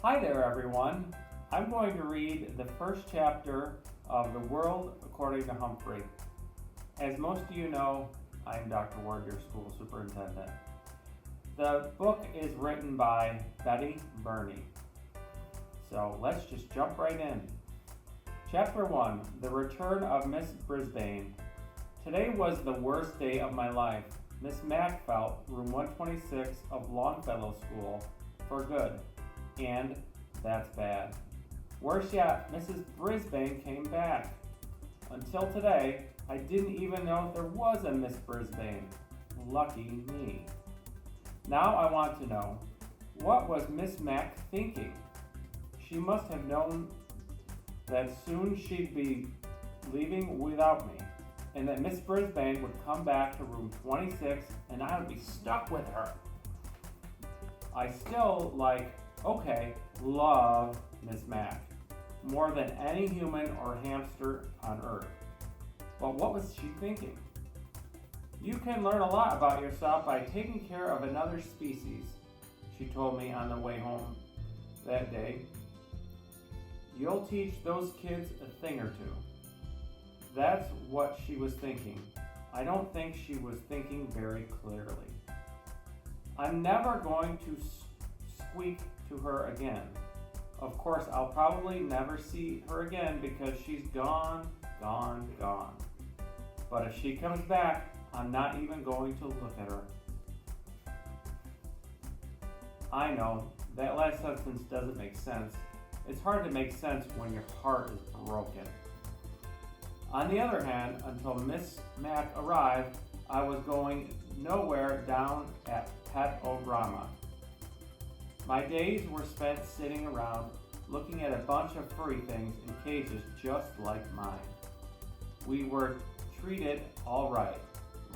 Hi there, everyone. I'm going to read the first chapter of The World According to Humphrey. As most of you know, I'm Dr. Ward, your school superintendent. The book is written by Betty Burney. So let's just jump right in. Chapter 1, The Return of Miss Brisbane. Today was the worst day of my life. Miss Mack felt room 126 of Longfellow School for good. And that's bad. Worse yet, Mrs. Brisbane came back. Until today, I didn't even know there was a Miss Brisbane. Lucky me. Now I want to know, what was Miss Mack thinking? She must have known that soon she'd be leaving without me, and that Miss Brisbane would come back to room 26 and I would be stuck with her. I still love Miss Mack more than any human or hamster on earth. But what was she thinking? You can learn a lot about yourself by taking care of another species, she told me on the way home that day. You'll teach those kids a thing or two. That's what she was thinking. I don't think she was thinking very clearly. I'm never going to squeak to her again. Of course, I'll probably never see her again because she's gone. But if she comes back, I'm not even going to look at her. I know, that last sentence doesn't make sense. It's hard to make sense when your heart is broken. On the other hand, until Miss Mack arrived, I was going nowhere down at Cato-Meridian. My days were spent sitting around, looking at a bunch of furry things in cages just like mine. We were treated all right.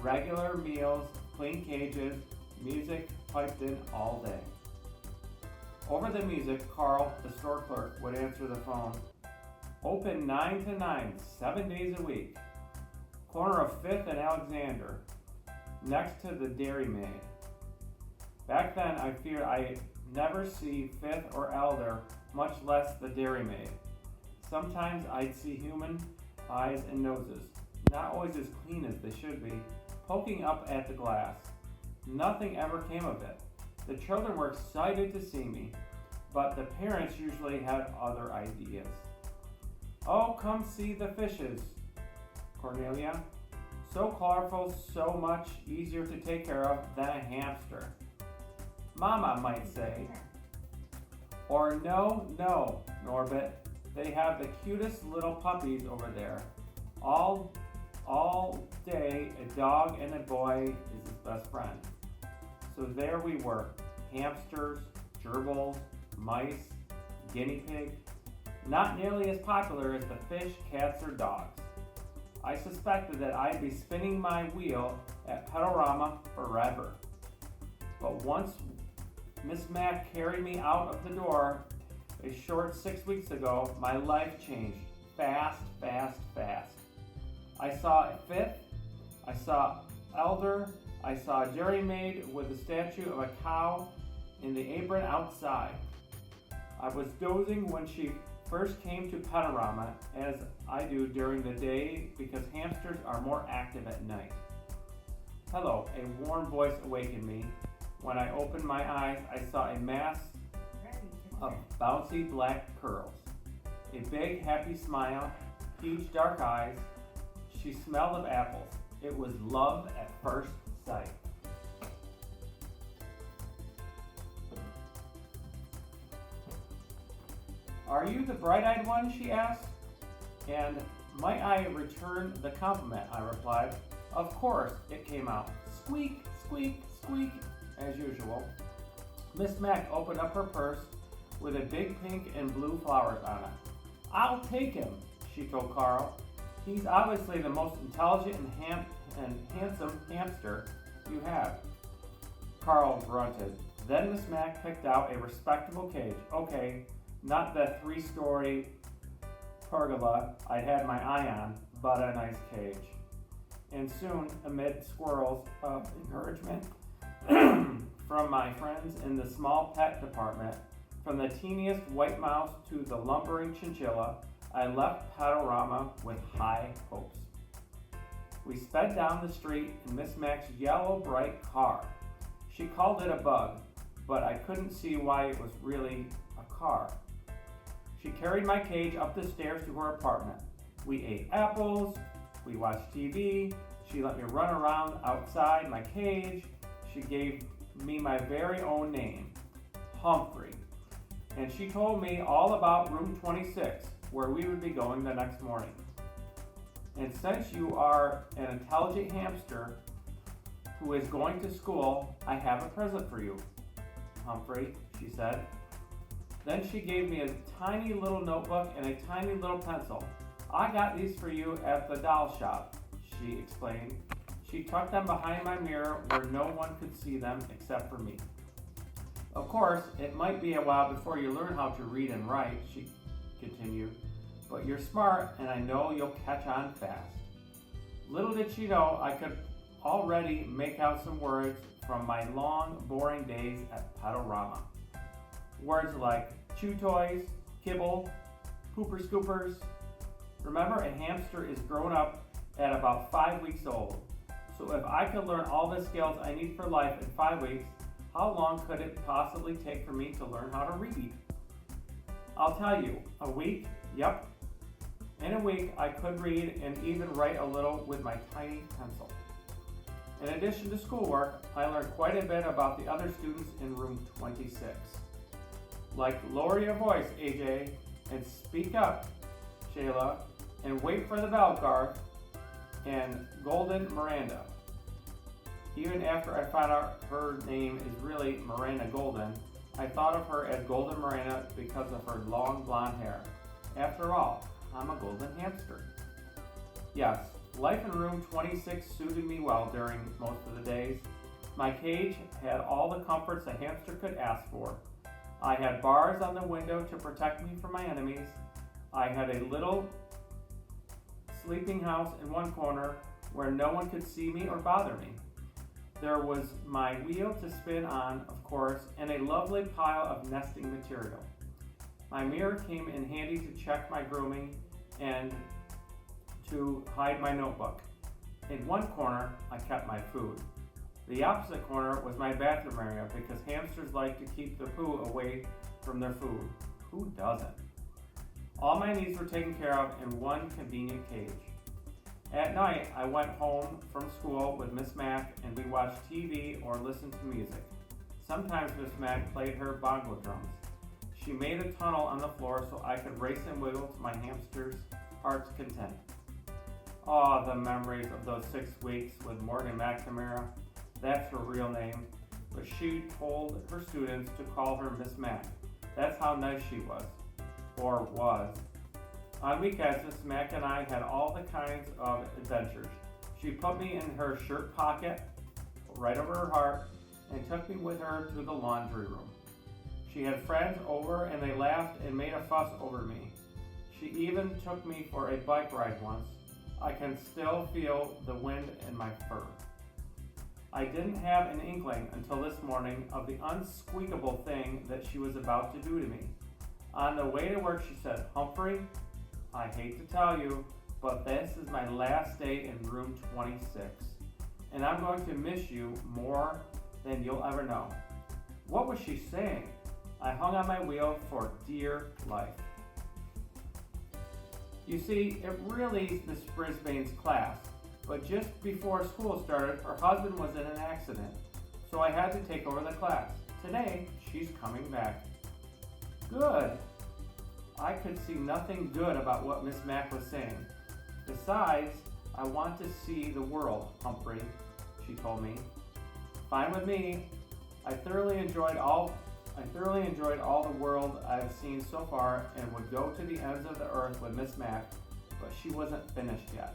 Regular meals, clean cages, music piped in all day. Over the music, Carl, the store clerk, would answer the phone. Open 9 to 9, 7 days a week. Corner of 5th and Alexander, next to the Dairy Maid. Back then, I feared I'd never see 5th or Elder, much less the Dairy Maid. Sometimes I'd see human eyes and noses, not always as clean as they should be, poking up at the glass. Nothing ever came of it. The children were excited to see me, but the parents usually had other ideas. Oh, come see the fishes, Cornelia. So colorful, so much easier to take care of than a hamster. Mama might say. Or no, Norbert, they have the cutest little puppies over there. All day, a dog and a boy is his best friend. So there we were, hamsters, gerbils, mice, guinea pig, not nearly as popular as the fish, cats, or dogs. I suspected that I'd be spinning my wheel at Pedorama forever. But once Miss Mack carried me out of the door a short 6 weeks ago, my life changed fast. I saw a 5th, I saw Elder, I saw a Dairy Maid with a statue of a cow in the apron outside. I was dozing when she first came to Panorama, as I do during the day because hamsters are more active at night. Hello, a warm voice awakened me. When I opened my eyes, I saw a mass of bouncy black curls, a big happy smile, huge dark eyes. She smelled of apples. It was love at first sight. Are you the bright-eyed one? She asked. And might I return the compliment? I replied. Of course, it came out. Squeak, squeak, squeak, as usual. Miss Mack opened up her purse with a big pink and blue flowers on it. I'll take him, she told Carl. He's obviously the most intelligent and handsome hamster you have. Carl grunted. Then Miss Mack picked out a respectable cage. Okay, not the 3-story pergola I'd had my eye on, but a nice cage. And soon, amid swirls of encouragement from my friends in the small pet department, From the teeniest white mouse to the lumbering chinchilla, I left Panorama with high hopes. We sped down the street in Miss Mac's yellow bright car. She called it a bug, but I couldn't see why it was really a car. She carried my cage up the stairs to her apartment. We ate apples, we watched TV, she let me run around outside my cage. She gave me my very own name, Humphrey. And she told me all about room 26, where we would be going the next morning. And since you are an intelligent hamster who is going to school, I have a present for you, Humphrey, she said. Then she gave me a tiny little notebook and a tiny little pencil. I got these for you at the doll shop, she explained. She tucked them behind my mirror where no one could see them except for me. Of course, it might be a while before you learn how to read and write, she continued, but you're smart and I know you'll catch on fast. Little did she know I could already make out some words from my long, boring days at Panorama. Words like chew toys, kibble, pooper scoopers. Remember, a hamster is grown up at about 5 weeks old. So if I could learn all the skills I need for life in 5 weeks, how long could it possibly take for me to learn how to read? I'll tell you, a week, yep. In a week, I could read and even write a little with my tiny pencil. In addition to schoolwork, I learned quite a bit about the other students in room 26. Like lower your voice, AJ, and speak up, Shayla, and wait for the bell, Garth, and Golden Miranda. Even after I found out her name is really Miranda Golden, I thought of her as Golden Miranda because of her long blonde hair. After all, I'm a golden hamster. Yes, life in room 26 suited me well during most of the days. My cage had all the comforts a hamster could ask for. I had bars on the window to protect me from my enemies. I had a little sleeping house in one corner where no one could see me or bother me. There was my wheel to spin on, of course, and a lovely pile of nesting material. My mirror came in handy to check my grooming and to hide my notebook. In one corner, I kept my food. The opposite corner was my bathroom area because hamsters like to keep their poo away from their food. Who doesn't? All my needs were taken care of in one convenient cage. At night, I went home from school with Miss Mac and we watched TV or listened to music. Sometimes Miss Mac played her bongo drums. She made a tunnel on the floor so I could race and wiggle to my hamster's heart's content. Oh, the memories of those 6 weeks with Morgan McNamara. That's her real name, but she told her students to call her Miss Mac. That's how nice she was, or was. On weekends, Miss Mac and I had all the kinds of adventures. She put me in her shirt pocket, right over her heart, and took me with her to the laundry room. She had friends over and they laughed and made a fuss over me. She even took me for a bike ride once. I can still feel the wind in my fur. I didn't have an inkling until this morning of the unsqueakable thing that she was about to do to me. On the way to work, she said, "Humphrey, I hate to tell you, but this is my last day in room 26, and I'm going to miss you more than you'll ever know." What was she saying? I hung on my wheel for dear life. You see, it really is Miss Brisbane's class, but just before school started, her husband was in an accident, so I had to take over the class. Today, she's coming back. Good. I could see nothing good about what Miss Mac was saying. Besides, I want to see the world, Humphrey, she told me. Fine with me. I thoroughly enjoyed all the world I've seen so far and would go to the ends of the earth with Miss Mac, but she wasn't finished yet.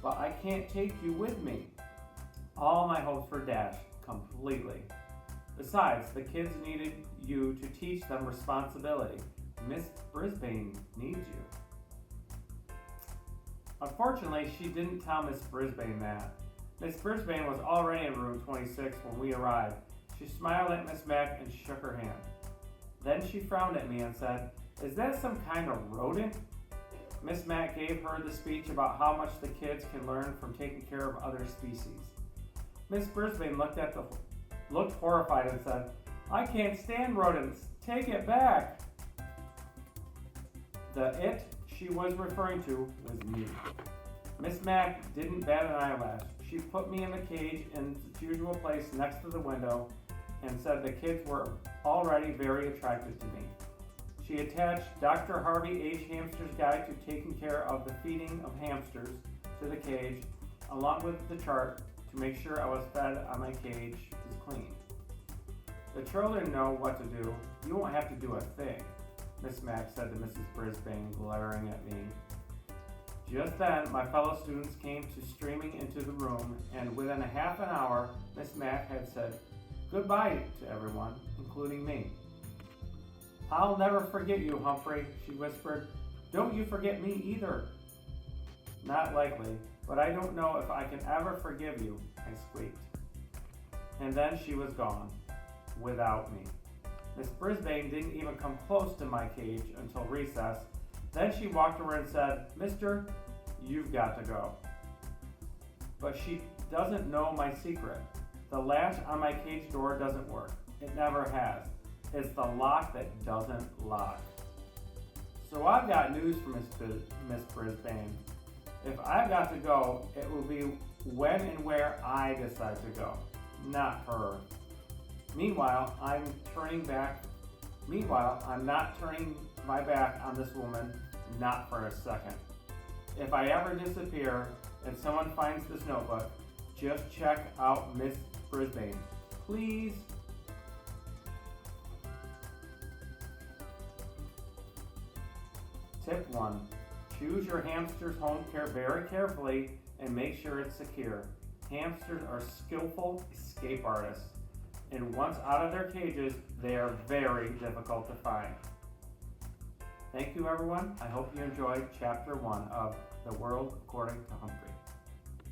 But I can't take you with me. All my hopes were dashed completely. Besides, the kids needed you to teach them responsibility. Miss Brisbane needs you. Unfortunately, she didn't tell Miss Brisbane that. Miss Brisbane was already in room 26 when we arrived. She smiled at Miss Mac and shook her hand. Then she frowned at me and said, "Is that some kind of rodent?" Miss Mack gave her the speech about how much the kids can learn from taking care of other species. Miss Brisbane looked horrified and said, "I can't stand rodents. Take it back." The it she was referring to was me. Miss Mack didn't bat an eyelash. She put me in the cage in its usual place next to the window and said the kids were already very attracted to me. She attached Dr. Harvey H. Hamster's Guide to Taking Care of the Feeding of Hamsters to the cage, along with the chart to make sure I was fed and my cage is clean. "The children know what to do. You won't have to do a thing," Miss Mack said to Mrs. Brisbane, glaring at me. Just then, my fellow students came streaming into the room, and within a half an hour, Miss Mack had said goodbye to everyone, including me. "I'll never forget you, Humphrey," she whispered. "Don't you forget me either." "Not likely, but I don't know if I can ever forgive you," I squeaked. And then she was gone, without me. Miss Brisbane didn't even come close to my cage until recess. Then she walked over and said, "Mister, you've got to go." But she doesn't know my secret. The latch on my cage door doesn't work. It never has. It's the lock that doesn't lock. So I've got news for Miss Brisbane. If I've got to go, it will be when and where I decide to go, not her. Meanwhile, I'm not turning my back on this woman, not for a second. If I ever disappear and someone finds this notebook, just check out Miss Brisbane, please. Tip 1. Choose your hamster's home care very carefully and make sure it's secure. Hamsters are skillful escape artists, and once out of their cages, they are very difficult to find. Thank you, everyone. I hope you enjoyed Chapter 1 of The World According to Humphrey.